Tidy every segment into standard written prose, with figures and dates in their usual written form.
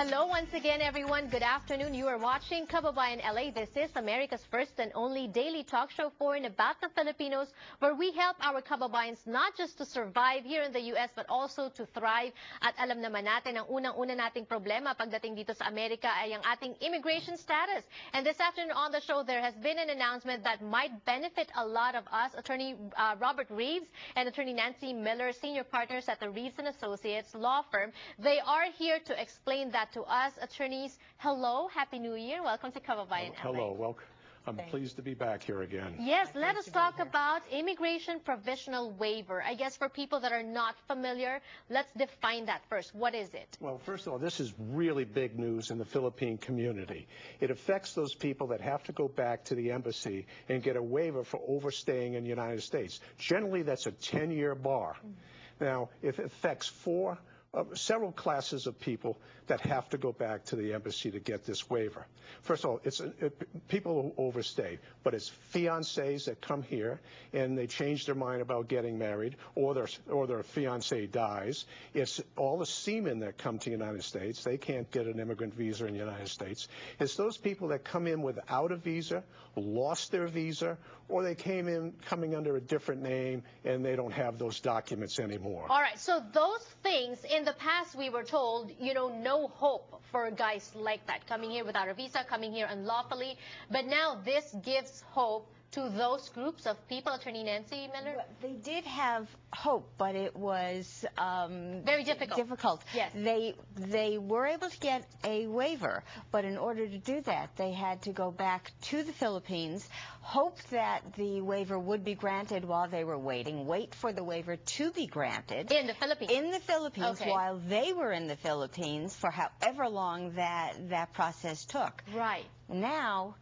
Hello once again, everyone. Good afternoon. You are watching Kababayan LA. This is America's first and only daily talk show for and about the Filipinos, where we help our kababayans not just to survive here in the U.S. but also to thrive. At alam naman natin, ang unang-una nating problema pagdating dito sa Amerika ay ang ating immigration status. And this afternoon on the show, there has been an announcement that might benefit a lot of us. Attorney Robert Reeves and Attorney Nancy Miller, senior partners at the Reeves & Associates law firm, they are here to explain that to us. Attorneys, hello, Happy New Year. Welcome to Kababayan LA. Hello, welcome. I'm pleased to be back here again. Yes, let us talk about immigration provisional waiver. I guess for people that are not familiar, let's define that first. What is it? Well, first of all, this is really big news in the Philippine community. It affects those people that have to go back to the embassy and get a waiver for overstaying in the United States. Generally, that's a 10-year bar. Now, it affects several classes of people that have to go back to the embassy to get this waiver. First of all, it's people who overstay, but it's fiancés that come here and they change their mind about getting married, or their fiancé dies. It's all the seamen that come to the United States. They can't get an immigrant visa in the United States. It's those people that come in without a visa, lost their visa, or they coming under a different name and they don't have those documents anymore. All right, so those things, in the past we were told, no hope for guys like that, coming here without a visa, coming here unlawfully. But now this gives hope to those groups of people. Attorney Nancy Miller? Well, they did have hope, but it was very difficult. Yes. They were able to get a waiver, but in order to do that, they had to go back to the Philippines, hope that the waiver would be granted while they were waiting, wait for the waiver to be granted. In the Philippines? In the Philippines, okay. While they were in the Philippines for however long that process took. Right. Now,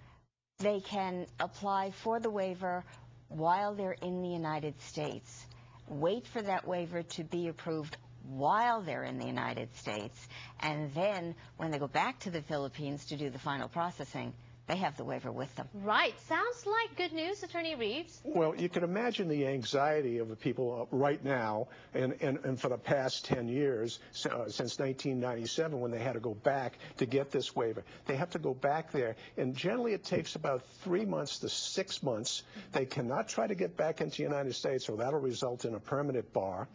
they can apply for the waiver while they're in the United States, wait for that waiver to be approved while they're in the United States, and then when they go back to the Philippines to do the final processing, they have the waiver with them. Right. Sounds like good news, Attorney Reeves. Well, you can imagine the anxiety of the people right now and for the past 10 years, since 1997, when they had to go back to get this waiver. They have to go back there, and generally it takes about 3 months to 6 months. They cannot try to get back into the United States, or that'll result in a permanent bar.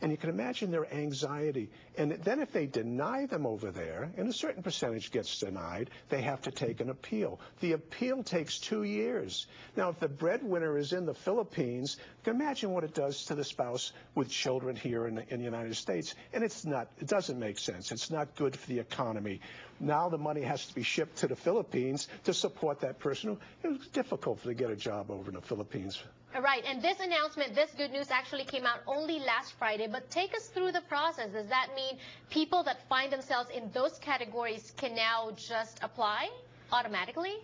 And you can imagine their anxiety. And then if they deny them over there, and a certain percentage gets denied, they have to take an appeal. The appeal takes 2 years. Now, if the breadwinner is in the Philippines, you can imagine what it does to the spouse with children here in the United States. And it doesn't make sense. It's not good for the economy. Now the money has to be shipped to the Philippines to support that person. It was difficult to get a job over in the Philippines. Right, and this announcement, this good news actually came out only last Friday, but take us through the process. Does that mean people that find themselves in those categories can now just apply automatically?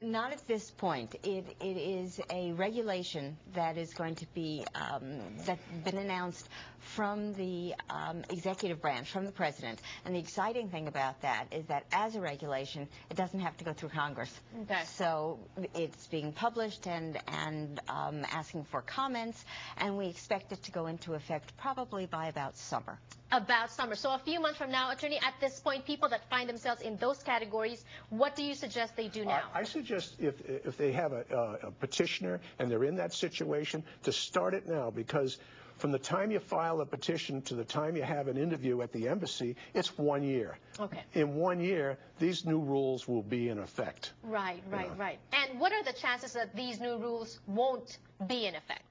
Not at this point. It is a regulation that is going to be that's been announced from the executive branch, from the president. And the exciting thing about that is that as a regulation, it doesn't have to go through Congress. Okay. So it's being published and asking for comments, and we expect it to go into effect probably by about summer. About summer. So a few months from now, Attorney, at this point, people that find themselves in those categories, what do you suggest they do now? I suggest if they have a petitioner and they're in that situation, to start it now, because from the time you file a petition to the time you have an interview at the embassy, it's 1 year. Okay. In 1 year, these new rules will be in effect. Right. And what are the chances that these new rules won't be in effect?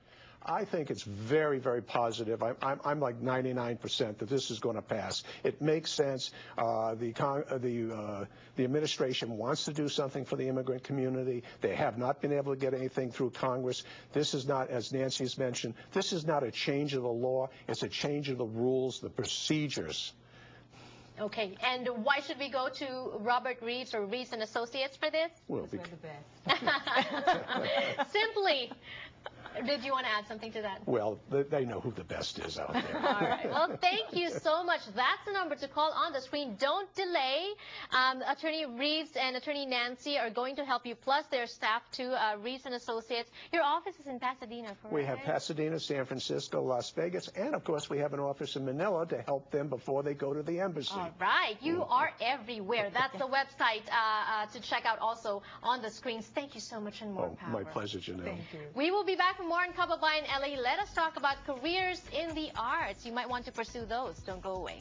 I think it's very, very positive. I'm like 99% that this is going to pass. It makes sense. The administration wants to do something for the immigrant community. They have not been able to get anything through Congress. This is not, as Nancy's mentioned, this is not a change of the law. It's a change of the rules, the procedures. Okay, and why should we go to Robert Reeves or Reeves & Associates for this? Well, we're the best. Simply, Did you want to add something to that? Well, they know who the best is out there. All right. Well, thank you so much. That's the number to call on the screen. Don't delay. Attorney Reeves and Attorney Nancy are going to help you, plus their staff too, Reeves and Associates. Your office is in Pasadena, correct? We have Pasadena, San Francisco, Las Vegas, and of course we have an office in Manila to help them before they go to the embassy. All right. You are everywhere. That's the website to check out also on the screens. Thank you so much, and more power. My pleasure, Janelle. Thank you. We will be back for more in Kababayan LA. Let us talk about careers in the arts. You might want to pursue those. Don't go away.